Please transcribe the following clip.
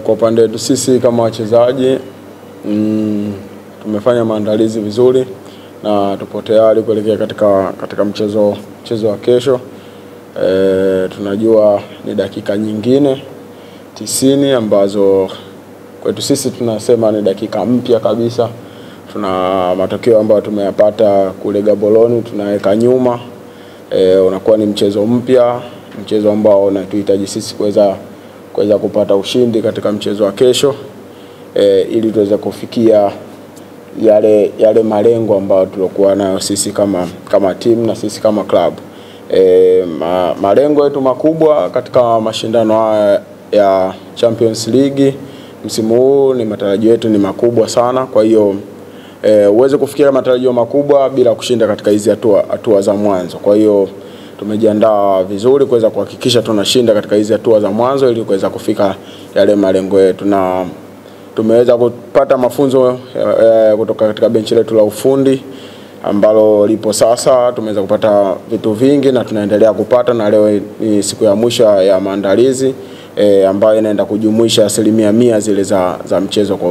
Kwa upande wetu sisi kama wachezaji tumefanya maandalizi vizuri na tupo tayari kuelekea katika mchezo wa kesho. Tunajua ni dakika nyingine 90 ambazo kwetu sisi tunasema ni dakika mpya kabisa. Tuna matokeo ambayo tumeyapata kule Gaborone tunaweka nyuma. Unakuwa ni mchezo mpya, mchezo ambao unatuhitaji sisi kuweza kupata ushindi katika mchezo wa kesho, ili tuweze kufikia yale malengo ambayo tulikuwa nayo sisi kama team na sisi kama club. Malengo yetu makubwa katika mashindano haya ya Champions League msimu huu, ni matarajio yetu ni makubwa sana. Kwa hiyo uweze kufikia matarajio makubwa bila kushinda katika hizi hatua za mwanzo. Kwa hiyo tumejiandaa vizuri kuweza kuhakikisha tunashinda katika hizi hatua za mwanzo ili kuweza kufika yale malengo yetu, na tumeweza kupata mafunzo kutoka katika benchi letu la ufundi ambalo lipo sasa. Tumeweza kupata vitu vingi na tunaendelea kupata, na leo ni siku ya mwisho ya maandalizi ambayo inaenda kujumuisha 100% zile za mchezo kwa